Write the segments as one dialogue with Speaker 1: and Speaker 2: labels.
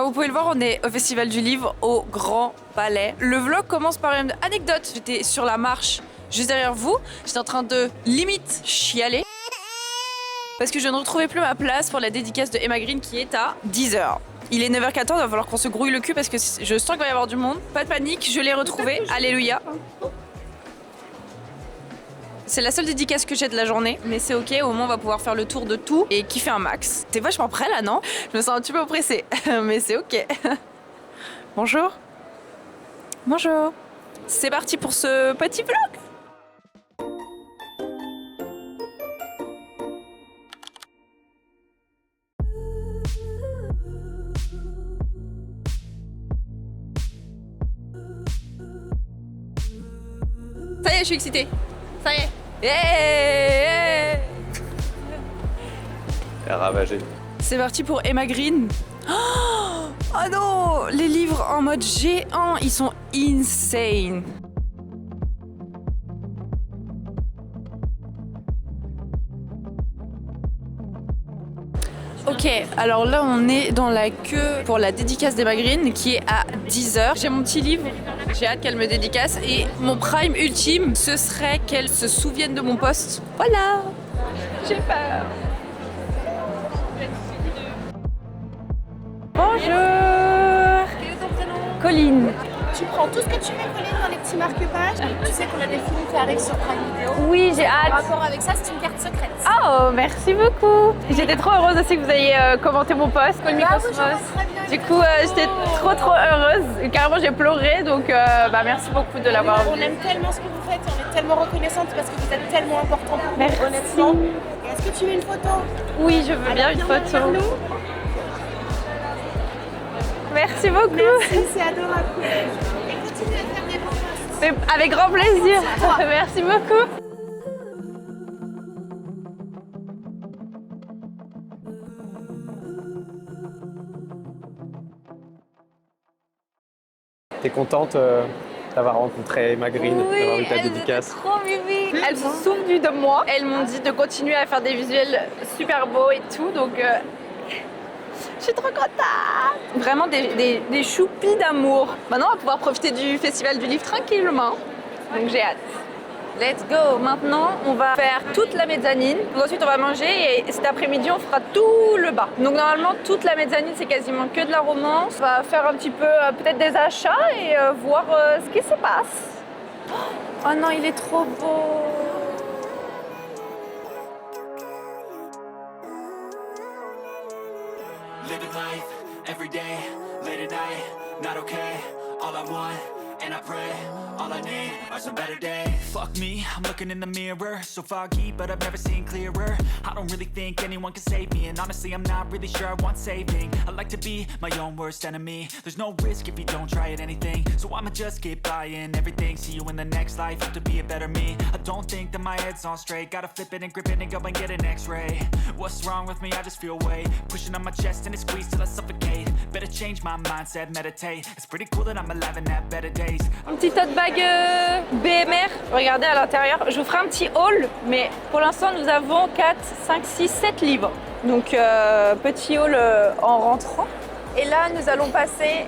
Speaker 1: Comme vous pouvez le voir, on est au Festival du Livre au Grand Palais. Le vlog commence par une anecdote. J'étais sur la marche juste derrière vous. J'étais en train de limite chialer parce que je ne retrouvais plus ma place pour la dédicace de Emma Green qui est à 10h. Il est 9h14, il va falloir qu'on se grouille le cul parce que je sens qu'il va y avoir du monde. Pas de panique, je l'ai retrouvé. Alléluia. C'est la seule dédicace que j'ai de la journée, mais c'est ok, au moins on va pouvoir faire le tour de tout et kiffer un max. T'es vachement prêt là, non? Je me sens un petit peu oppressée, mais c'est ok. Bonjour. Bonjour. C'est parti pour ce petit vlog. Ça y est, je suis excitée. Ça y est. Yeah.
Speaker 2: Ravagé.
Speaker 1: C'est parti pour Emma Green. Oh non, les livres en mode géant, ils sont insane. Ok, alors là on est dans la queue pour la dédicace d'Emma Green qui est à 10h. J'ai mon petit livre, j'ai hâte qu'elle me dédicace et mon prime ultime, ce serait qu'elle se souvienne de mon poste. Voilà, j'ai peur. Bonjour.
Speaker 3: Quel est ton prénom?
Speaker 1: Colline.
Speaker 3: Tu prends tout ce que tu veux, Colline, dans les petits marque-pages. Tu sais qu'on a des films qui arrivent sur Prime Video.
Speaker 1: Oui, j'ai
Speaker 3: En
Speaker 1: hâte.
Speaker 3: rapport avec ça, c'est une carte secrète.
Speaker 1: Oh, merci beaucoup. J'étais trop heureuse aussi que vous ayez commenté mon post, Call Me
Speaker 3: Ah oui,
Speaker 1: Cosmos.
Speaker 3: je vois très bien.
Speaker 1: Du coup, j'étais trop heureuse. Carrément, j'ai pleuré, donc merci beaucoup de l'avoir
Speaker 3: On
Speaker 1: vu.
Speaker 3: aime tellement ce que vous faites et on est tellement reconnaissante parce que vous êtes tellement important pour nous,
Speaker 1: Merci.
Speaker 3: honnêtement. Et est-ce que tu veux une photo?
Speaker 1: Oui, je veux bien une
Speaker 3: Viens
Speaker 1: photo.
Speaker 3: vers nous.
Speaker 1: Merci beaucoup.
Speaker 3: Merci, c'est adorable. Et continue à faire des bons posts.
Speaker 1: Mais avec grand plaisir. Merci beaucoup.
Speaker 2: T'es contente d'avoir rencontré Emma Green, d'avoir vu ta dédicace?
Speaker 1: Trop mimi. Elles sont souvenues de moi. Elles m'ont dit de continuer à faire des visuels super beaux et tout, donc je suis trop contente. Vraiment des choupis d'amour. Maintenant, on va pouvoir profiter du Festival du Livre tranquillement, donc j'ai hâte. Let's go. Maintenant, on va faire toute la mezzanine. Donc ensuite, on va manger et cet après-midi, on fera tout le bas. Donc normalement, toute la mezzanine, c'est quasiment que de la romance. On va faire un petit peu peut-être des achats et voir ce qui se passe. Oh non, il est trop beau.
Speaker 4: Living life, every day, late at night, not okay. All I want, and I pray, all I need are some better days. Fuck me, I'm looking in the mirror, so foggy, but I've never seen clearer. I don't really think anyone can save me, and honestly I'm not really sure I want saving. I like to be my own worst enemy. There's no risk if you don't try at anything, so I'ma just keep buying everything. See you in the next life, have to be a better me. I don't think that my head's on straight, gotta flip it and grip it and go and get an x-ray. What's wrong with me? I just feel weight pushing on my chest and it squeezes till I suffocate. Better change my mindset, meditate. It's pretty cool that I'm alive and have better days.
Speaker 1: Un petit tote bag BMR. Regardez à l'intérieur. Je vous ferai un petit haul, mais pour l'instant, nous avons 4, 5, 6, 7 livres. Donc, petit haul en rentrant. Et là, nous allons passer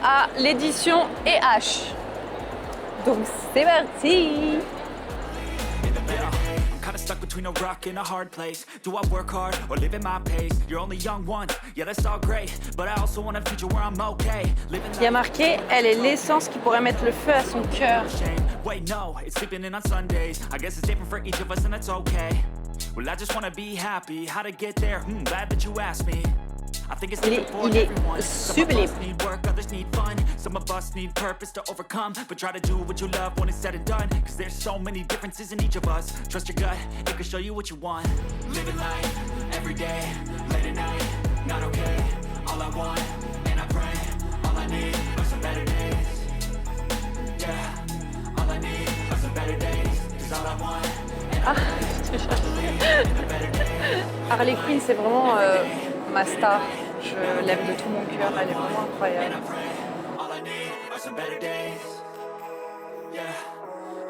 Speaker 1: à l'édition EH. Donc, c'est parti.
Speaker 4: Kinda stuck between a rock and a hard place. Do I work hard or live at my pace? You're only young once, yeah that's all great, but I also want a future where I'm okay. Living
Speaker 1: Il y a marqué, elle est l'essence qui pourrait mettre le feu à son cœur.
Speaker 4: shame. Wait, no, it's sleeping in on Sundays. I guess it's different for each of us and that's okay. Well, I just wanna be happy. How to get there? Glad that you asked me. I think it's different for
Speaker 1: il est
Speaker 4: everyone. Some of
Speaker 1: sublime.
Speaker 4: us need work, others need fun. Some of us need purpose to overcome. But try to do what you love when it's said and done. Cause there's so many differences in each of us. Trust your gut, it can show you what you want. Living life, every day, late at night, not okay. All I want, and I pray, all I need are some better days. Yeah, all I need are some better days. Cause all I want, and I pray, I believe in the better days.
Speaker 1: Harley Quinn, c'est vraiment ma star. Je l'aime de tout mon cœur, elle est vraiment incroyable.
Speaker 4: All I need are some better days. Yeah,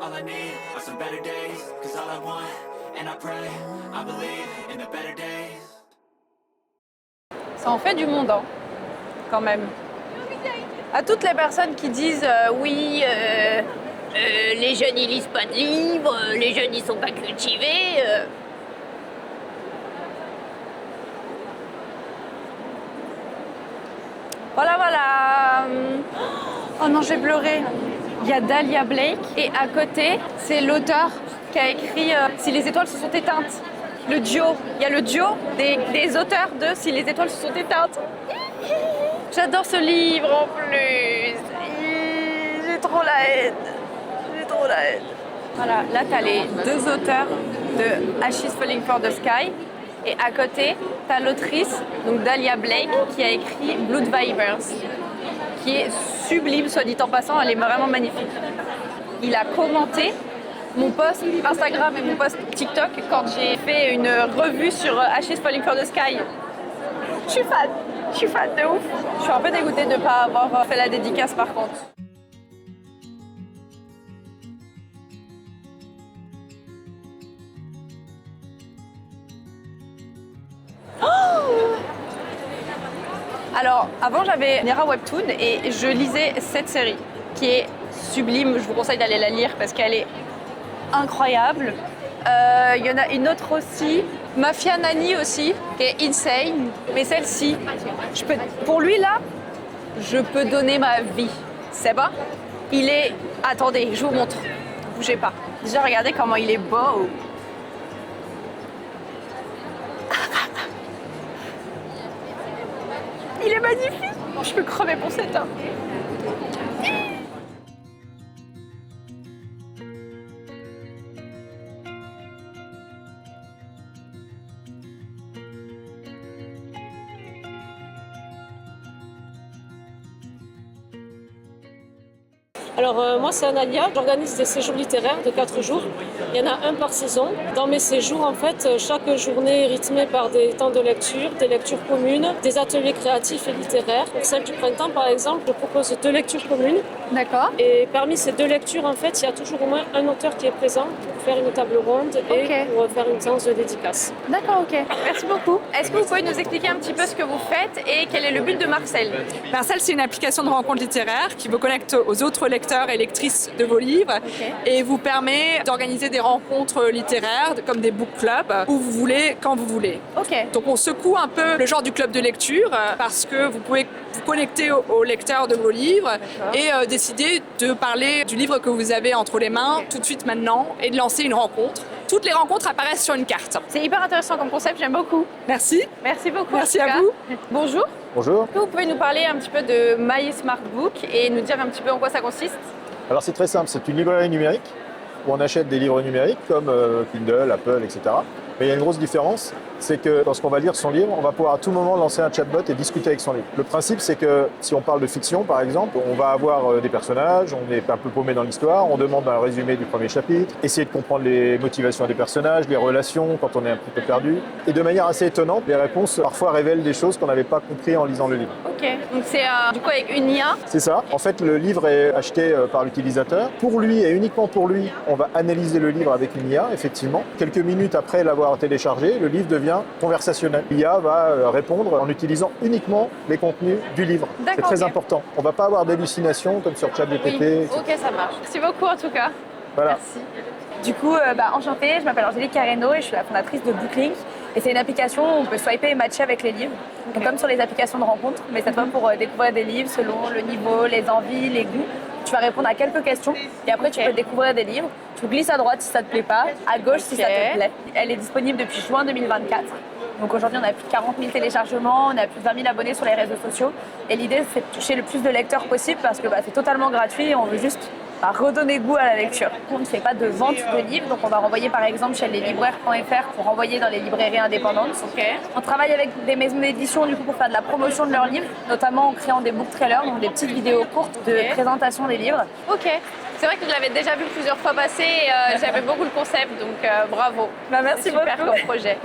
Speaker 4: all I need are some better days. Cause all I want, and I pray, I believe in the better days.
Speaker 1: Ça en fait du monde, hein. quand même. À toutes les personnes qui disent oui, les jeunes ils lisent pas de livres, les jeunes ils sont pas cultivés. Voilà, voilà. Oh non, j'ai pleuré. Il y a Dahlia Blake et à côté, c'est l'auteur qui a écrit Si les étoiles se sont éteintes. Le duo. Il y a le duo des auteurs de Si les étoiles se sont éteintes. J'adore ce livre en plus. J'ai trop la haine. J'ai trop la haine. Voilà, là t'as les deux auteurs de Ashes Falling for the Sky. Et à côté, t'as l'autrice, donc Dahlia Blake, qui a écrit Blood Vipers, qui est sublime, soit dit en passant, elle est vraiment magnifique. Il a commenté mon post Instagram et mon post TikTok quand j'ai fait une revue sur Ashes Falling for the Sky. Je suis fan de ouf. Je suis un peu dégoûtée de ne pas avoir fait la dédicace par contre. Alors, avant j'avais Nera Webtoon et je lisais cette série qui est sublime. Je vous conseille d'aller la lire parce qu'elle est incroyable. Il y en a une autre aussi, Mafia Nanny aussi, qui est insane. Mais celle-ci, pour lui là, je peux donner ma vie. C'est pas? Il est... Attendez, je vous montre. Bougez pas. Déjà, regardez comment il est beau. Il est magnifique. Je peux crever pour cet homme.
Speaker 5: Alors moi c'est Analia, j'organise des séjours littéraires de 4 jours. Il y en a un par saison. Dans mes séjours en fait, chaque journée est rythmée par des temps de lecture, des lectures communes, des ateliers créatifs et littéraires. Pour celle du printemps par exemple, je propose 2 lectures communes.
Speaker 1: D'accord.
Speaker 5: Et parmi ces 2 lectures en fait, il y a toujours au moins un auteur qui est présent pour faire une table ronde et pour faire une séance de dédicace.
Speaker 1: D'accord, ok. Merci beaucoup. Est-ce que vous pouvez nous expliquer un petit peu ce que vous faites et quel est le but de Marcel?
Speaker 6: Marcel, c'est une application de rencontre littéraire qui vous connecte aux autres lecteurs et lectrices de vos livres et vous permet d'organiser des rencontres littéraires comme des book clubs où vous voulez, quand vous voulez. Donc on secoue un peu le genre du club de lecture parce que vous pouvez vous connecter aux lecteurs de vos livres et décider de parler du livre que vous avez entre les mains tout de suite maintenant et de lancer une rencontre. Toutes les rencontres apparaissent sur une carte.
Speaker 1: C'est hyper intéressant comme concept, j'aime beaucoup.
Speaker 6: Merci.
Speaker 1: Merci beaucoup.
Speaker 6: Merci à vous.
Speaker 1: Bonjour.
Speaker 2: Bonjour.
Speaker 1: Est-ce que vous pouvez nous parler un petit peu de My Smart Book et nous dire un petit peu en quoi ça consiste?
Speaker 2: Alors c'est très simple, c'est une librairie numérique où on achète des livres numériques comme Kindle, Apple, etc. Mais il y a une grosse différence, c'est que lorsqu'on va lire son livre, on va pouvoir à tout moment lancer un chatbot et discuter avec son livre. Le principe, c'est que si on parle de fiction, par exemple, on va avoir des personnages, on est un peu paumé dans l'histoire, on demande un résumé du premier chapitre, essayer de comprendre les motivations des personnages, les relations quand on est un petit peu perdu. Et de manière assez étonnante, les réponses parfois révèlent des choses qu'on n'avait pas compris en lisant le livre.
Speaker 1: Ok, donc c'est du coup avec une IA?
Speaker 2: C'est ça. En fait, le livre est acheté par l'utilisateur. Pour lui et uniquement pour lui, on va analyser le livre avec une IA, effectivement. Quelques minutes après l'avoir téléchargé, le livre devient conversationnel. L'IA va répondre en utilisant uniquement les contenus du livre. C'est très important. On ne va pas avoir d'hallucinations comme sur ChatGPT.
Speaker 1: Oui. Ok, ça marche. Merci beaucoup en tout cas.
Speaker 2: Voilà.
Speaker 1: Merci. Du coup, enchantée, je m'appelle Angélique Carreno et je suis la fondatrice de Booklink. Et c'est une application où on peut swiper et matcher avec les livres, donc comme sur les applications de rencontre, mais cette fois pour découvrir des livres selon le niveau, les envies, les goûts. Tu vas répondre à quelques questions et après tu peux découvrir des livres. Tu glisses à droite si ça te plaît pas, à gauche si ça te plaît. Elle est disponible depuis juin 2024. Donc aujourd'hui, on a plus de 40 000 téléchargements, on a plus de 20 000 abonnés sur les réseaux sociaux. Et l'idée, c'est de toucher le plus de lecteurs possible parce que c'est totalement gratuit et on veut juste redonner goût à la lecture. On ne fait pas de vente de livres, donc on va renvoyer par exemple chez leslibraires.fr pour renvoyer dans les librairies indépendantes. On travaille avec des maisons d'édition du coup pour faire de la promotion de leurs livres, notamment en créant des book trailers, donc des petites vidéos courtes de présentation des livres. Ok. C'est vrai que je l'avais déjà vu plusieurs fois passer et j'aimais beaucoup le concept, donc bravo. Merci beaucoup. Super comme projet.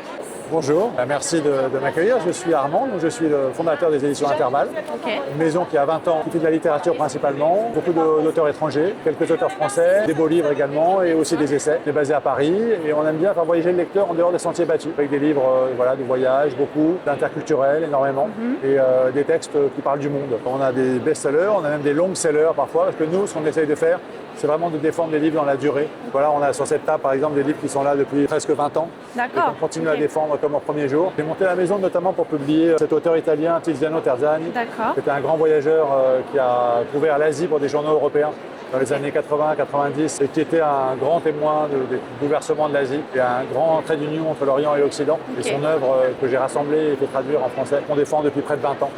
Speaker 2: Bonjour, merci de m'accueillir. Je suis Armand, je suis le fondateur des éditions Intervalle.
Speaker 1: Ok.
Speaker 2: Une maison qui a 20 ans, qui fait de la littérature principalement, beaucoup d'auteurs étrangers, quelques auteurs français, des beaux livres également et aussi des essais. On est basé à Paris et on aime bien faire voyager le lecteur en dehors des sentiers battus, avec des livres de voyage, beaucoup, d'interculturel énormément et des textes qui parlent du monde. On a des best-sellers, on a même des long-sellers parfois, parce que nous, ce qu'on essaye de faire, c'est vraiment de défendre les livres dans la durée. Voilà, on a sur cette table par exemple des livres qui sont là depuis presque 20 ans.
Speaker 1: D'accord.
Speaker 2: On continue à défendre comme au premier jour. J'ai monté la maison notamment pour publier cet auteur italien Tiziano Terzani.
Speaker 1: D'accord.
Speaker 2: C'était un grand voyageur qui a couvert l'Asie pour des journaux européens dans les années 80-90 et qui était un grand témoin des bouleversements de l'Asie et un grand trait d'union entre l'Orient et l'Occident. Et son œuvre que j'ai rassemblée et fait traduire en français, qu'on défend depuis près de 20 ans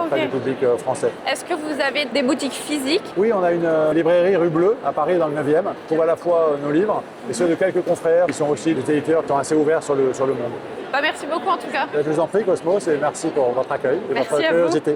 Speaker 2: auprès du public français.
Speaker 1: Est-ce que vous avez des boutiques physiques?
Speaker 2: Oui, on a une librairie rue Bleue à Paris dans le 9e. On trouve à la fois nos livres et ceux de quelques confrères qui sont aussi des éditeurs qui sont assez ouverts sur le monde.
Speaker 1: Bah, merci beaucoup en tout cas.
Speaker 2: Je vous en prie Cosmos et merci pour votre accueil et
Speaker 1: Merci
Speaker 2: votre
Speaker 1: à vous.
Speaker 2: curiosité.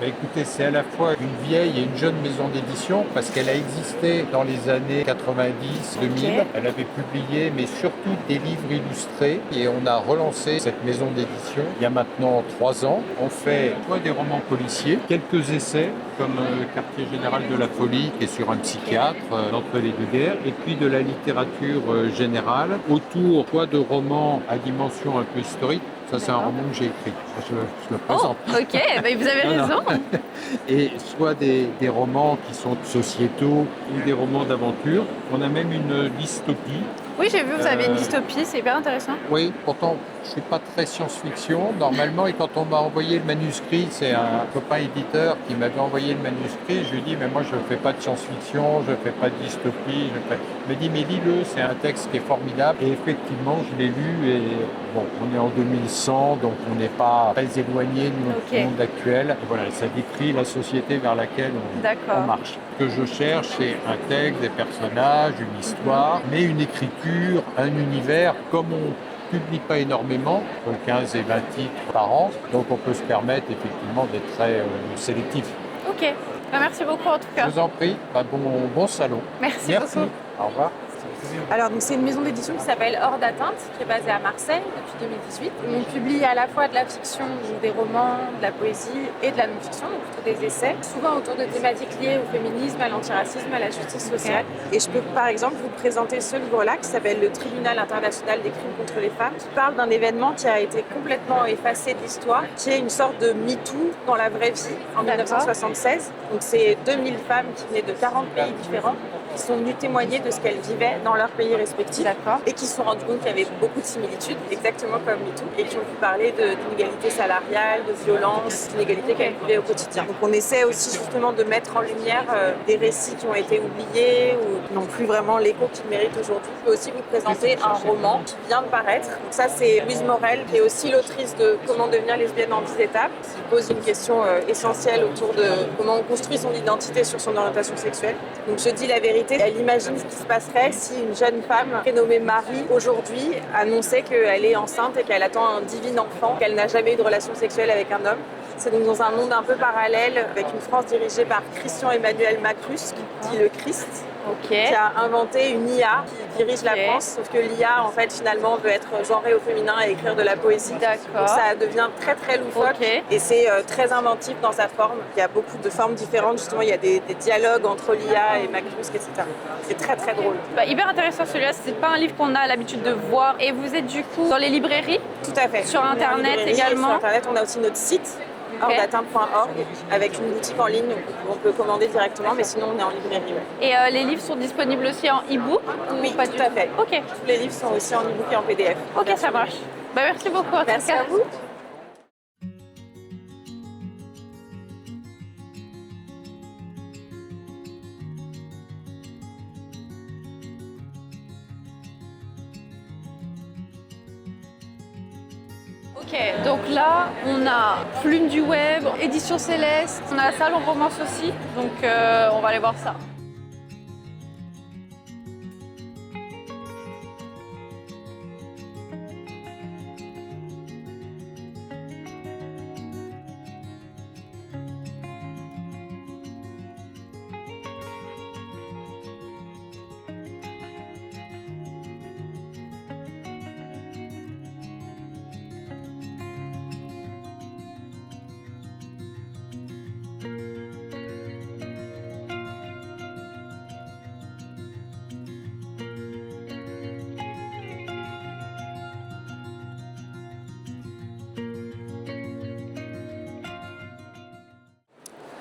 Speaker 7: Bah, écoutez, c'est à la fois une vieille et une jeune maison d'édition parce qu'elle a existé dans les années 90-2000. Elle avait publié, mais surtout des livres illustrés. Et on a relancé cette maison d'édition il y a maintenant 3 ans. On fait soit des romans policiers, quelques essais comme Quartier général de la folie qui est sur un psychiatre d'entre les deux guerres, et puis de la littérature générale autour soit de romans à dimension un peu historique. Ça, c'est un roman que j'ai écrit. Je le présente.
Speaker 1: Oh, ok, bah, vous avez raison.
Speaker 7: Et soit des romans qui sont sociétaux ou des romans d'aventure. On a même une dystopie.
Speaker 1: Oui, j'ai vu, vous avez une dystopie, c'est hyper intéressant.
Speaker 7: Oui, pourtant, je ne suis pas très science-fiction normalement. Et quand on m'a envoyé le manuscrit, c'est un copain éditeur qui m'avait envoyé le manuscrit. Je lui ai dit, mais moi, je ne fais pas de science-fiction, je ne fais pas de dystopie. Il m'a dit, mais lis-le, c'est un texte qui est formidable. Et effectivement, je l'ai lu. Et bon, on est en 2100, donc on n'est pas très éloigné de notre monde actuel. Et voilà, ça décrit la société vers laquelle on marche. Ce que je cherche, c'est un texte, des personnages, une histoire, mais une écriture, un univers. Comme on publie pas énormément, 15 et 20 titres par an, donc on peut se permettre effectivement d'être très sélectif.
Speaker 1: Ok, bah, merci beaucoup en tout cas.
Speaker 7: Je vous en prie, bon salon.
Speaker 1: Merci beaucoup.
Speaker 7: Au revoir.
Speaker 8: Alors, c'est une maison d'édition qui s'appelle Hors d'atteinte, qui est basée à Marseille depuis 2018. On publie à la fois de la fiction, donc des romans, de la poésie et de la non-fiction, donc plutôt des essais, souvent autour de thématiques liées au féminisme, à l'antiracisme, à la justice sociale. Et je peux par exemple vous présenter ce livre-là qui s'appelle Le Tribunal international des crimes contre les femmes, qui parle d'un événement qui a été complètement effacé de l'histoire, qui est une sorte de MeToo dans la vraie vie en 1976. Donc c'est 2000 femmes qui venaient de 40 pays différents, qui sont venues témoigner de ce qu'elles vivaient dans leur pays respectifs et qui se sont rendues compte qu'il y avait beaucoup de similitudes, exactement comme MeToo, et qui ont pu parler d'inégalité salariale, de violence, d'inégalité qu'elles vivaient au quotidien. Donc on essaie aussi justement de mettre en lumière des récits qui ont été oubliés ou qui n'ont plus vraiment l'écho qu'ils méritent aujourd'hui. Je peux aussi vous présenter un roman qui vient de paraître. Donc ça c'est Louise Morel, qui est aussi l'autrice de Comment devenir lesbienne en 10 étapes, qui pose une question essentielle autour de comment on construit son identité sur son orientation sexuelle. Donc je dis la vérité, elle imagine ce qui se passerait si une jeune femme prénommée Marie, aujourd'hui, annonçait qu'elle est enceinte et qu'elle attend un divin enfant, qu'elle n'a jamais eu de relation sexuelle avec un homme. C'est donc dans un monde un peu parallèle, avec une France dirigée par Christian Emmanuel Macrus, qui dit le Christ, qui a inventé une IA qui dirige la France, sauf que l'IA, en fait, finalement, veut être genrée au féminin et écrire de la poésie. Donc ça devient très, très loufoque et c'est très inventif dans sa forme. Il y a beaucoup de formes différentes, justement, il y a des dialogues entre l'IA et Macrus, etc. C'est très, très drôle.
Speaker 1: Bah, hyper intéressant celui-là, c'est pas un livre qu'on a l'habitude de voir. Et vous êtes du coup dans les librairies?
Speaker 8: Tout à fait.
Speaker 1: Sur Internet également?
Speaker 8: Sur Internet, on a aussi notre site. hors-d'atteinte.org avec une boutique en ligne où on peut commander directement, mais sinon on est en librairie.
Speaker 1: Et les livres sont disponibles aussi en e-book?
Speaker 8: Oui,
Speaker 1: pas
Speaker 8: tout à fait.
Speaker 1: Ok.
Speaker 8: Tous les livres sont aussi en e-book et en PDF.
Speaker 1: Ok, ça marche. Bah, merci beaucoup.
Speaker 8: Merci à vous.
Speaker 1: Ok, donc là, on a Plume du Web, Édition Céleste, on a la Salon Romance aussi, donc on va aller voir ça.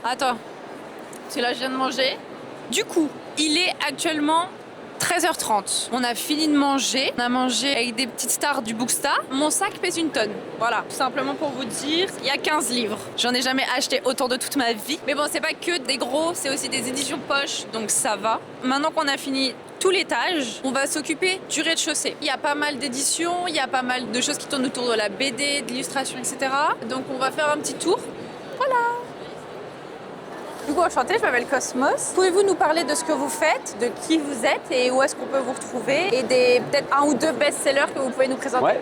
Speaker 1: Attends, parce que là je viens de manger. Du coup, il est actuellement 13h30. On a fini de manger. On a mangé avec des petites stars du Bookstar. Mon sac pèse une tonne. Voilà. Tout simplement pour vous dire, il y a 15 livres. J'en ai jamais acheté autant de toute ma vie. Mais bon, c'est pas que des gros, c'est aussi des éditions poche. Donc ça va. Maintenant qu'on a fini tout l'étage, on va s'occuper du rez-de-chaussée. Il y a pas mal d'éditions, il y a pas mal de choses qui tournent autour de la BD, de l'illustration, etc. Donc on va faire un petit tour. Voilà. Du coup, enchantée, je m'appelle Cosmos. Pouvez-vous nous parler de ce que vous faites, de qui vous êtes et où est-ce qu'on peut vous retrouver et des peut-être un ou deux best-sellers que vous pouvez nous présenter?
Speaker 9: Ouais.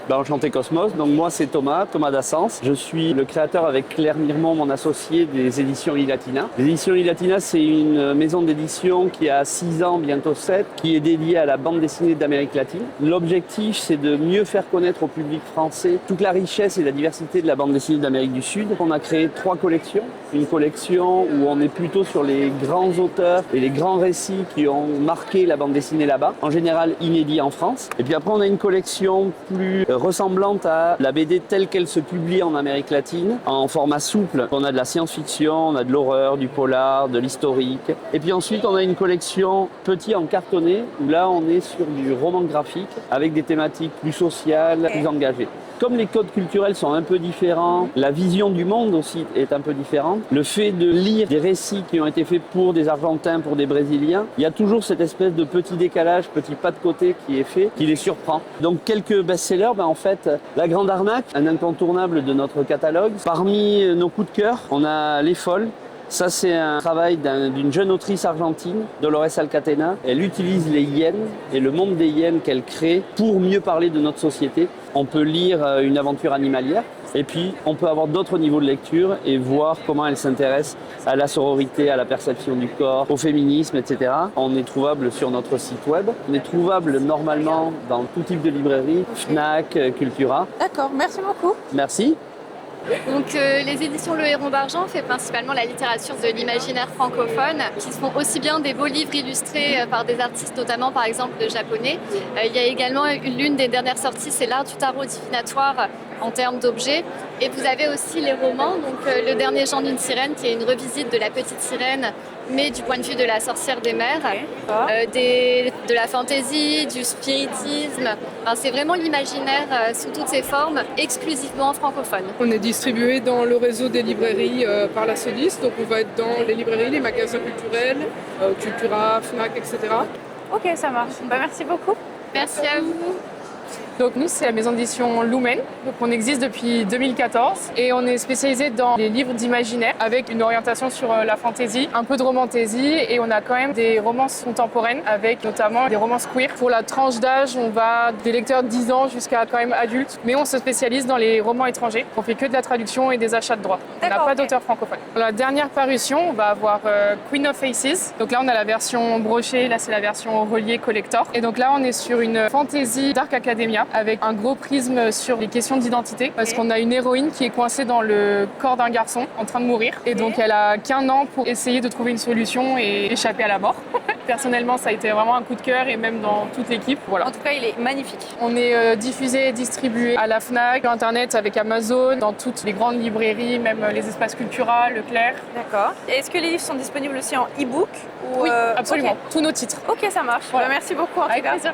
Speaker 9: Enchanté Cosmos, donc moi c'est Thomas Dassens. Je suis le créateur avec Claire Mirmont, mon associé, des éditions Lilatina. Les éditions Lilatina, c'est une maison d'édition qui a 6 ans, bientôt 7, qui est dédiée à la bande dessinée d'Amérique latine. L'objectif, c'est de mieux faire connaître au public français toute la richesse et la diversité de la bande dessinée d'Amérique du Sud. On a créé 3 collections. Une collection où on est plutôt sur les grands auteurs et les grands récits qui ont marqué la bande dessinée là-bas, en général inédits en France. Et puis après, on a une collection plus ressemblante à la BD telle qu'elle se publie en Amérique latine, en format souple. On a de la science-fiction, on a de l'horreur, du polar, de l'historique. Et puis ensuite, on a une collection petit en cartonné, où là, on est sur du roman graphique, avec des thématiques plus sociales, plus engagées. Comme les codes culturels sont un peu différents, la vision du monde aussi est un peu différente. Le fait de lire des récits qui ont été faits pour des Argentins, pour des Brésiliens, il y a toujours cette espèce de petit décalage, petit pas de côté qui est fait, qui les surprend. Donc quelques best-sellers, en fait, La Grande Arnaque, un incontournable de notre catalogue. Parmi nos coups de cœur, on a Les Folles. Ça, c'est un travail d'une jeune autrice argentine, Dolores Alcatena. Elle utilise les hyènes et le monde des hyènes qu'elle crée pour mieux parler de notre société. On peut lire une aventure animalière et puis on peut avoir d'autres niveaux de lecture et voir comment elle s'intéresse à la sororité, à la perception du corps, au féminisme, etc. On est trouvable sur notre site web. On est trouvable normalement dans tout type de librairie, Fnac, Cultura.
Speaker 1: D'accord, merci beaucoup.
Speaker 9: Merci.
Speaker 10: Donc les éditions Le Héron d'Argent fait principalement la littérature de l'imaginaire francophone, qui font aussi bien des beaux livres illustrés par des artistes, notamment par exemple de japonais. Il y a également l'une des dernières sorties, c'est l'art du tarot divinatoire en termes d'objets. Et vous avez aussi les romans, donc Le Dernier Chant d'une sirène, qui est une revisite de la petite sirène, mais du point de vue de la sorcière des mers, de la fantaisie, du spiritisme. Enfin, c'est vraiment l'imaginaire sous toutes ses formes, exclusivement francophone.
Speaker 11: On est distribué dans le réseau des librairies par la Solis, donc on va être dans les librairies, les magasins culturels, Cultura, Fnac, etc.
Speaker 8: Ok, ça marche. Merci beaucoup.
Speaker 10: Merci à vous.
Speaker 11: Donc nous, c'est la maison d'édition Lumen. Donc on existe depuis 2014 et on est spécialisé dans les livres d'imaginaire avec une orientation sur la fantaisie, un peu de romantaisie et on a quand même des romances contemporaines avec notamment des romances queer. Pour la tranche d'âge, on va des lecteurs de 10 ans jusqu'à quand même adultes, mais on se spécialise dans les romans étrangers. On fait que de la traduction et des achats de droits. On n'a pas d'auteur francophone. Dans la dernière parution, on va avoir Queen of Faces. Donc là, on a la version brochée, là c'est la version reliée collector. Et donc là, on est sur une fantaisie Dark Academia avec un gros prisme sur les questions d'identité parce qu'on a une héroïne qui est coincée dans le corps d'un garçon en train de mourir et donc elle a qu'1 an pour essayer de trouver une solution et échapper à la mort. Personnellement, ça a été vraiment un coup de cœur et même dans toute l'équipe. Voilà.
Speaker 1: En tout cas, il est magnifique.
Speaker 11: On est diffusé et distribué à la Fnac, sur Internet avec Amazon, dans toutes les grandes librairies, même les espaces Cultura, Leclerc.
Speaker 1: D'accord. Est-ce que les livres sont disponibles aussi en e-book
Speaker 11: Oui, absolument. Okay. Tous nos titres.
Speaker 1: Ok, ça marche.
Speaker 11: Voilà.
Speaker 1: Merci beaucoup.
Speaker 11: Avec plaisir.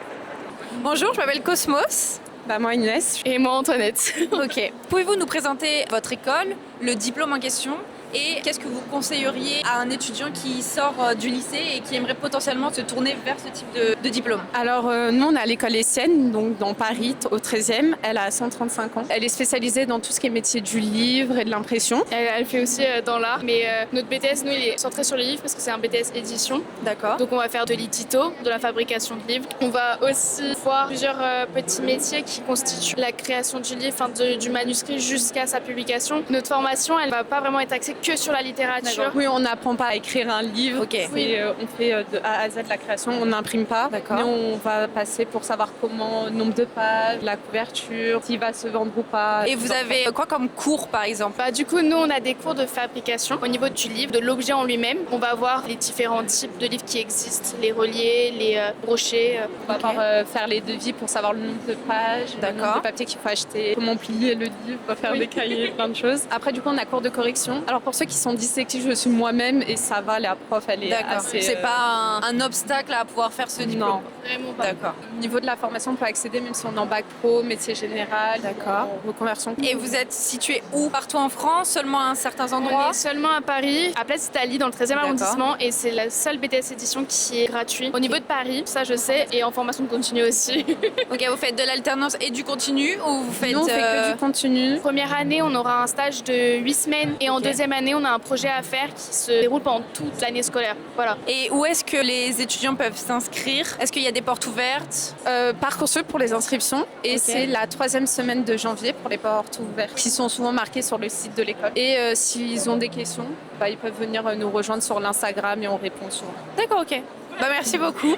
Speaker 1: Bonjour, je m'appelle Cosmos.
Speaker 11: Moi Inès.
Speaker 8: Et moi Antoinette.
Speaker 1: Ok. Pouvez-vous nous présenter votre école, le diplôme en question et qu'est-ce que vous conseilleriez à un étudiant qui sort du lycée et qui aimerait potentiellement se tourner vers ce type de diplôme?
Speaker 12: Alors nous on est à l'école Essienne, donc dans Paris, au 13e. Elle a 135 ans. Elle est spécialisée dans tout ce qui est métier du livre et de l'impression.
Speaker 8: Elle fait aussi dans l'art, mais notre BTS, nous, il est centré sur les livres parce que c'est un BTS édition.
Speaker 1: D'accord.
Speaker 8: Donc on va faire de l'édito, de la fabrication de livres. On va aussi voir plusieurs petits métiers qui constituent la création du livre, du manuscrit jusqu'à sa publication. Notre formation, elle va pas vraiment être axée que sur la littérature.
Speaker 12: Oui, on n'apprend pas à écrire un livre.
Speaker 1: Okay.
Speaker 12: Oui. On fait de A à Z la création, on n'imprime pas.
Speaker 1: D'accord.
Speaker 12: Mais on va passer pour savoir comment, nombre de pages, la couverture, s'il va se vendre ou pas.
Speaker 1: Et vous avez quoi comme cours par exemple?
Speaker 8: Du coup, nous, on a des cours de fabrication au niveau du livre, de l'objet en lui-même. On va voir les différents types de livres qui existent, les reliés, les brochés.
Speaker 12: On va faire les devis pour savoir le nombre de pages, le nombre de papiers qu'il faut acheter, comment plier le livre, faire des cahiers, plein de choses. Après, du coup, on a cours de correction. Alors pour pour ceux qui sont dyslexiques, je suis moi-même et ça va, la prof, elle est
Speaker 1: D'accord.
Speaker 12: assez...
Speaker 1: C'est pas un obstacle à pouvoir faire ce diplôme.
Speaker 12: Non.
Speaker 8: Vraiment pas.
Speaker 1: D'accord.
Speaker 12: Au niveau de la formation, on peut accéder même si on est en bac pro, métier général,
Speaker 1: D'accord.
Speaker 12: reconversion.
Speaker 1: Et vous êtes situé où? Partout en France? Seulement à certains
Speaker 8: On
Speaker 1: endroits?
Speaker 8: est seulement à Paris, à Place Italie, dans le 13e
Speaker 1: D'accord.
Speaker 8: arrondissement, et c'est la seule BTS édition qui est gratuite. Au niveau de Paris, ça je sais, et en formation continue aussi.
Speaker 1: Ok, vous faites de l'alternance et du continu ou vous faites...
Speaker 12: Nous, on fait que du contenu.
Speaker 8: Première année, on aura un stage de 8 semaines, et en deuxième année, on a un projet à faire qui se déroule pendant toute l'année scolaire. Voilà.
Speaker 1: Et où est-ce que les étudiants peuvent s'inscrire? Est-ce qu'il y a des portes ouvertes?
Speaker 12: Parcoursup pour les inscriptions et c'est la 3e semaine de janvier pour les portes ouvertes qui sont souvent marquées sur le site de l'école. Et s'ils ont des questions, ils peuvent venir nous rejoindre sur l'Instagram et on répond souvent.
Speaker 1: D'accord, ok. Merci beaucoup.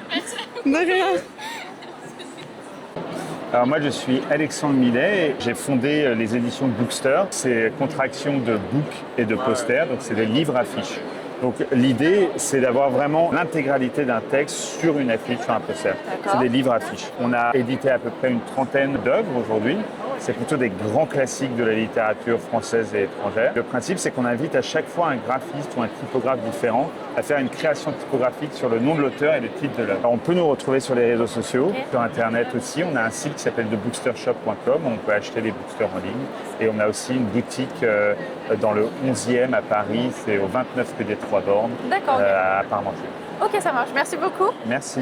Speaker 12: De rien.
Speaker 13: Alors moi je suis Alexandre Millet, j'ai fondé les éditions Bookster, c'est contraction de book et de poster, donc c'est des livres affiches. Donc l'idée c'est d'avoir vraiment l'intégralité d'un texte sur une affiche, sur un poster. C'est des livres affiches. On a édité à peu près une trentaine d'œuvres aujourd'hui. C'est plutôt des grands classiques de la littérature française et étrangère. Le principe, c'est qu'on invite à chaque fois un graphiste ou un typographe différent à faire une création typographique sur le nom de l'auteur et le titre de l'œuvre. On peut nous retrouver sur les réseaux sociaux, sur Internet aussi. On a un site qui s'appelle thebookstershop.com. On peut acheter des booksters en ligne. Et on a aussi une boutique dans le 11e à Paris. C'est au 29 rue des Trois Bornes,
Speaker 1: D'accord.
Speaker 13: à Parmentier.
Speaker 1: Ok, ça marche. Merci beaucoup.
Speaker 13: Merci.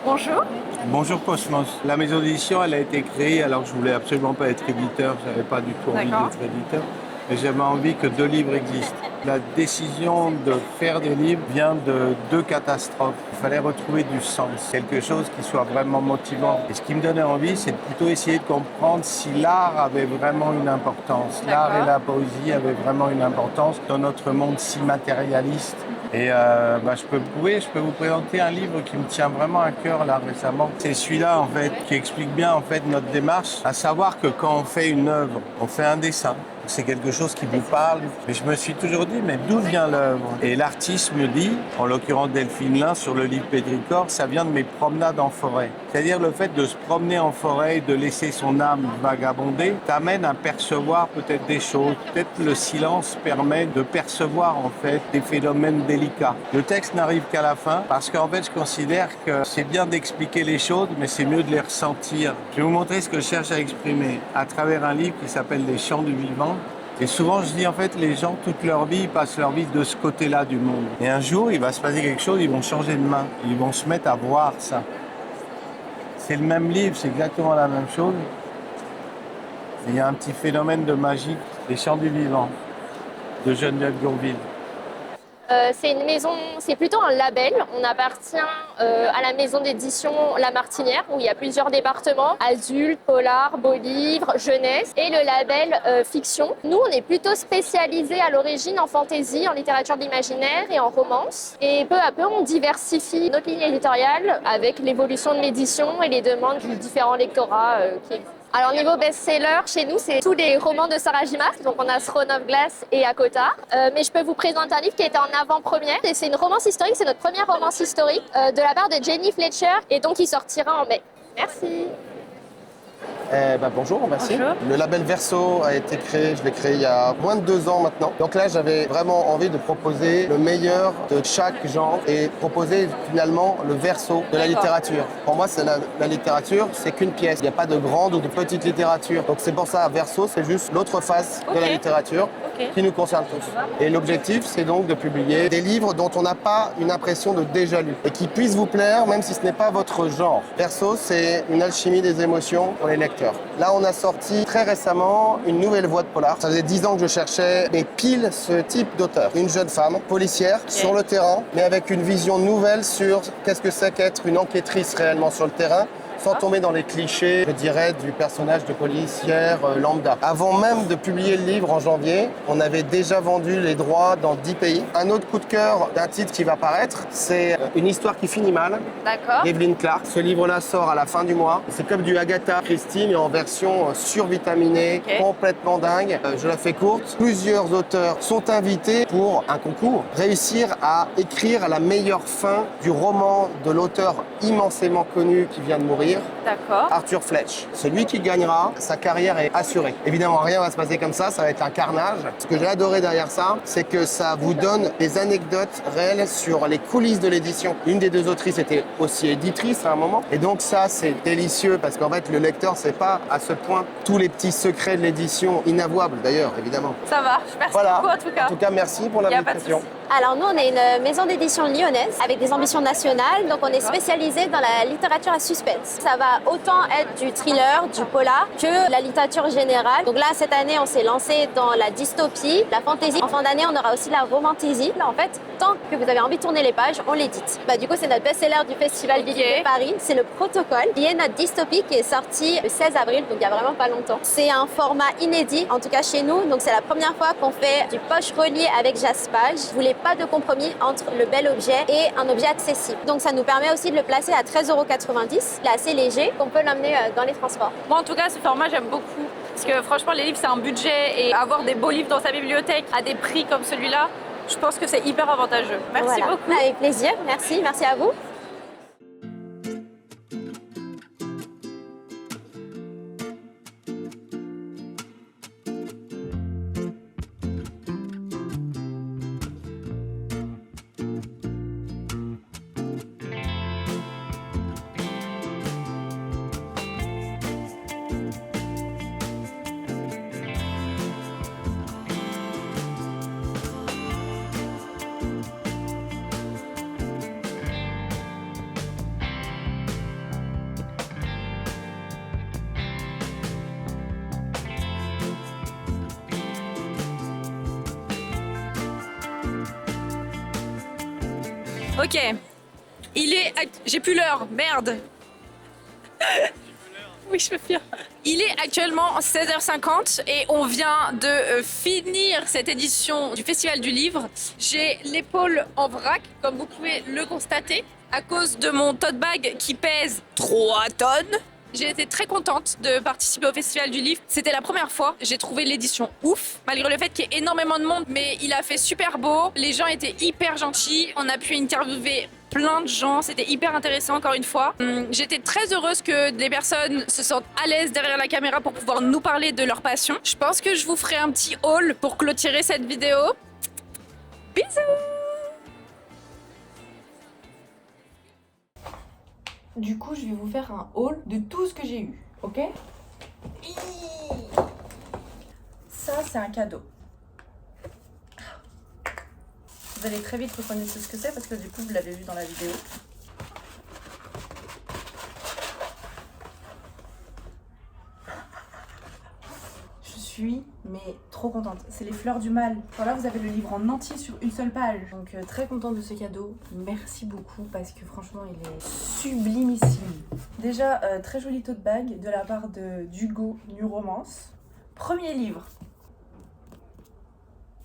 Speaker 1: Bonjour.
Speaker 14: Bonjour Cosmos. La maison d'édition, elle a été créée alors que je voulais absolument pas être éditeur, je n'avais pas du tout envie
Speaker 1: D'accord.
Speaker 14: d'être éditeur, mais j'avais envie que 2 livres existent. La décision de faire des livres vient de 2 catastrophes. Il fallait retrouver du sens, quelque chose qui soit vraiment motivant. Et ce qui me donnait envie, c'est de plutôt essayer de comprendre si l'art avait vraiment une importance. L'art et la poésie avaient vraiment une importance dans notre monde si matérialiste. Et je peux vous présenter un livre qui me tient vraiment à cœur là récemment. C'est celui-là en fait qui explique bien en fait notre démarche, à savoir que quand on fait une œuvre, on fait un dessin. C'est quelque chose qui vous parle. Mais je me suis toujours dit, mais d'où vient l'œuvre? Et l'artiste me dit, en l'occurrence Delphine Lin sur le livre Pédricore, ça vient de mes promenades en forêt. C'est-à-dire le fait de se promener en forêt et de laisser son âme vagabonder t'amène à percevoir peut-être des choses. Peut-être le silence permet de percevoir en fait des phénomènes délicats. Le texte n'arrive qu'à la fin parce qu'en fait je considère que c'est bien d'expliquer les choses, mais c'est mieux de les ressentir. Je vais vous montrer ce que je cherche à exprimer à travers un livre qui s'appelle Les Chants du Vivant. Et souvent, je dis en fait, les gens, toute leur vie, ils passent leur vie de ce côté-là du monde. Et un jour, il va se passer quelque chose, ils vont changer de main. Ils vont se mettre à voir ça. C'est le même livre, c'est exactement la même chose. Et il y a un petit phénomène de magie, Les Chants du Vivant, de Geneviève Gourville.
Speaker 15: C'est une maison, c'est plutôt un label. On appartient à la maison d'édition La Martinière où il y a plusieurs départements, adulte, polar, beau livre, jeunesse et le label fiction. Nous, on est plutôt spécialisés à l'origine en fantaisie, en littérature d'imaginaire et en romance. Et peu à peu, on diversifie notre ligne éditoriale avec l'évolution de l'édition et les demandes du différents lectorats qui existent. Alors niveau best-seller, chez nous, c'est tous les romans de Sarah Gimas. Donc on a Throne of Glass et Akota. Mais je peux vous présenter un livre qui était en avant-première. Et c'est une romance historique, c'est notre première romance historique de la part de Jenny Fletcher et donc il sortira en mai. Merci.
Speaker 16: Bonjour, merci. Bonjour. Le label Verso a été créé, je l'ai créé il y a moins de 2 ans maintenant. Donc là, j'avais vraiment envie de proposer le meilleur de chaque genre et proposer finalement le verso de la littérature. Pour moi, c'est la littérature, c'est qu'une pièce. Il n'y a pas de grande ou de petite littérature. Donc c'est pour ça, Verso, c'est juste l'autre face de la littérature qui nous concerne tous. Et l'objectif, c'est donc de publier des livres dont on n'a pas une impression de déjà-lu et qui puissent vous plaire, même si ce n'est pas votre genre. Verso, c'est une alchimie des émotions pour les lecteurs. Là, on a sorti très récemment une nouvelle voie de polar. Ça faisait 10 ans que je cherchais pile ce type d'auteur. Une jeune femme, policière, sur le terrain, mais avec une vision nouvelle sur qu'est-ce que c'est qu'être une enquêtrice réellement sur le terrain, sans tomber dans les clichés, je dirais, du personnage de policière lambda. Avant même de publier le livre en janvier, on avait déjà vendu les droits dans 10 pays. Un autre coup de cœur d'un titre qui va paraître, c'est Une histoire qui finit mal, d'Evelyn Clark. Ce livre-là sort à la fin du mois. C'est comme du Agatha Christie, mais en version survitaminée, complètement dingue. Je la fais courte. Plusieurs auteurs sont invités pour un concours, réussir à écrire la meilleure fin du roman de l'auteur immensément connu qui vient de mourir, lire.
Speaker 1: D'accord.
Speaker 16: Arthur Fletch. Celui qui gagnera, sa carrière est assurée. Évidemment, rien va se passer comme ça va être un carnage. Ce que j'ai adoré derrière ça, c'est que ça vous donne des anecdotes réelles sur les coulisses de l'édition. Une des deux autrices était aussi éditrice à un moment. Et donc ça, c'est délicieux parce qu'en fait, le lecteur ne sait pas à ce point tous les petits secrets de l'édition, inavouables d'ailleurs, évidemment.
Speaker 1: Ça va, merci beaucoup en tout cas.
Speaker 16: En tout cas, merci pour l'invitation.
Speaker 15: Alors nous, on est une maison d'édition lyonnaise avec des ambitions nationales. Donc on est spécialisé dans la littérature à suspense. Ça va autant être du thriller, du polar que la littérature générale. Donc là, cette année, on s'est lancé dans la dystopie, la fantasy. En fin d'année, on aura aussi la romantasy. Là, en fait, tant que vous avez envie de tourner les pages, on l'édite. Du coup, c'est notre best-seller du Festival Vite de Paris. C'est le Protocole, qui est notre dystopie qui est sortie le 16 avril, donc il n'y a vraiment pas longtemps. C'est un format inédit, en tout cas chez nous. Donc c'est la première fois qu'on fait du poche relié avec Jaspage. Je voulais pas de compromis entre le bel objet et un objet accessible. Donc ça nous permet aussi de le placer à 13,90 €. Il est assez léger, qu'on peut l'emmener dans les transports.
Speaker 1: Moi en tout cas ce format j'aime beaucoup parce que franchement les livres c'est un budget et avoir des beaux livres dans sa bibliothèque à des prix comme celui-là, je pense que c'est hyper avantageux. Merci beaucoup.
Speaker 15: Avec plaisir, merci à vous.
Speaker 1: Ok, j'ai plus l'heure, merde. Oui, je peux faire. Il est actuellement 16h50 et on vient de finir cette édition du Festival du Livre. J'ai l'épaule en vrac, comme vous pouvez le constater, à cause de mon tote bag qui pèse 3 tonnes. J'ai été très contente de participer au Festival du Livre. C'était la première fois. J'ai trouvé l'édition ouf, malgré le fait qu'il y ait énormément de monde, mais il a fait super beau. Les gens étaient hyper gentils. On a pu interviewer plein de gens. C'était hyper intéressant, encore une fois. J'étais très heureuse que des personnes se sentent à l'aise derrière la caméra pour pouvoir nous parler de leur passion. Je pense que je vous ferai un petit haul pour clôturer cette vidéo. Bisous! Du coup, je vais vous faire un haul de tout ce que j'ai eu, ok? Ça, c'est un cadeau. Vous allez très vite reconnaître ce que c'est parce que du coup, vous l'avez vu dans la vidéo. Je suis trop contente. C'est les fleurs du mal. Voilà, vous avez le livre en entier sur une seule page. Donc très contente de ce cadeau. Merci beaucoup parce que franchement il est sublimissime. Déjà très joli tote bag de la part d'Hugo New Romance. Premier livre.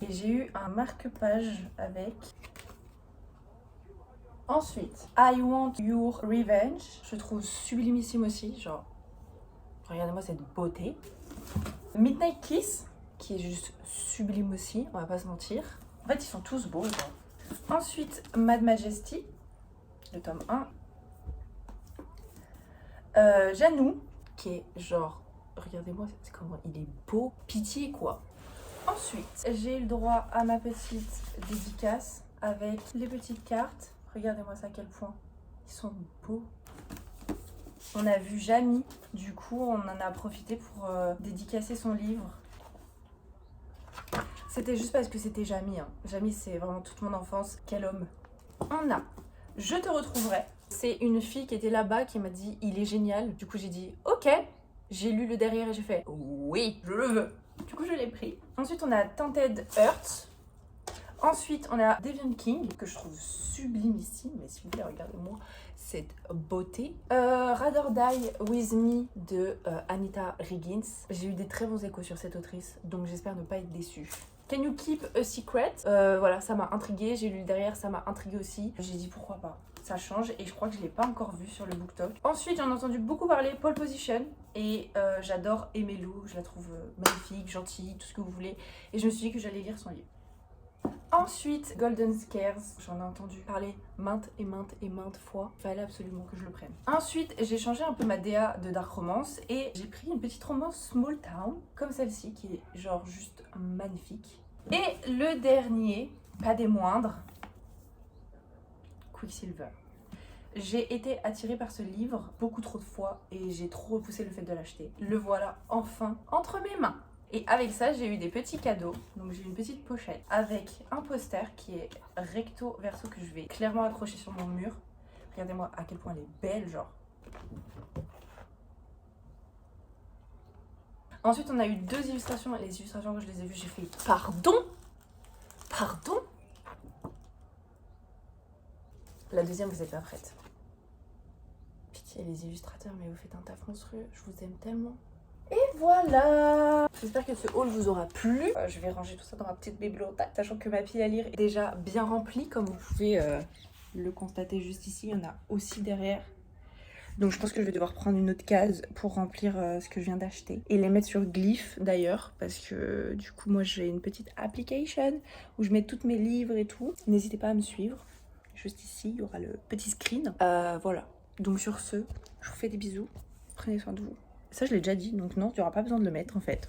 Speaker 1: Et j'ai eu un marque-page avec. Ensuite, I Want Your Revenge. Je trouve sublimissime aussi. Genre, regardez-moi cette beauté. Midnight Kiss, qui est juste sublime aussi, on va pas se mentir. En fait, ils sont tous beaux. Genre. Ensuite, Mad Majesty, le tome 1. Janou, qui est genre, regardez-moi comment il est beau, pitié quoi. Ensuite, j'ai eu le droit à ma petite dédicace avec les petites cartes. Regardez-moi ça à quel point ils sont beaux. On a vu Jamie, du coup on en a profité pour dédicacer son livre. C'était juste parce que c'était Jamie. Jamie c'est vraiment toute mon enfance, quel homme. On a Je te retrouverai. C'est une fille qui était là-bas qui m'a dit il est génial. Du coup j'ai dit ok. J'ai lu le derrière et j'ai fait oui, je le veux. Du coup je l'ai pris. Ensuite on a Tainted Earth. Ensuite, on a Deviant King, que je trouve sublimissime, mais s'il vous plaît, regardez-moi cette beauté. Rather Die With Me de Anita Riggins. J'ai eu des très bons échos sur cette autrice, donc j'espère ne pas être déçue. Can You Keep a Secret? Voilà, ça m'a intriguée, j'ai lu le derrière, ça m'a intriguée aussi. J'ai dit pourquoi pas, ça change, et je crois que je ne l'ai pas encore vu sur le BookTok. Ensuite, j'en ai entendu beaucoup parler, Pole Position, et j'adore Emelu, je la trouve magnifique, gentille, tout ce que vous voulez, et je me suis dit que j'allais lire son livre. Ensuite, Golden Scares, j'en ai entendu parler maintes et maintes fois. Il fallait absolument que je le prenne. Ensuite, j'ai changé un peu ma DA de Dark Romance et j'ai pris une petite romance Small Town, comme celle-ci, qui est genre juste magnifique. Et le dernier, pas des moindres, Quicksilver. J'ai été attirée par ce livre beaucoup trop de fois et j'ai trop repoussé le fait de l'acheter. Le voilà enfin entre mes mains. Et avec ça, j'ai eu des petits cadeaux. Donc j'ai une petite pochette avec un poster qui est recto verso que je vais clairement accrocher sur mon mur. Regardez-moi à quel point elle est belle, genre. Ensuite, on a eu 2 illustrations. Les illustrations, quand je les ai vues, j'ai fait pardon. La deuxième, vous n'êtes pas prête. Pitié, les illustrateurs, mais vous faites un taf monstrueux. Je vous aime tellement. Et voilà! J'espère que ce haul vous aura plu. Je vais ranger tout ça dans ma petite bibliothèque, sachant que ma pile à lire est déjà bien remplie, comme vous pouvez le constater juste ici. Il y en a aussi derrière. Donc je pense que je vais devoir prendre une autre case pour remplir ce que je viens d'acheter. Et les mettre sur Glyph d'ailleurs, parce que du coup moi j'ai une petite application où je mets tous mes livres et tout. N'hésitez pas à me suivre. Juste ici, il y aura le petit screen. Voilà. Donc sur ce, je vous fais des bisous. Prenez soin de vous. Ça, je l'ai déjà dit, donc non, tu n'auras pas besoin de le mettre en fait.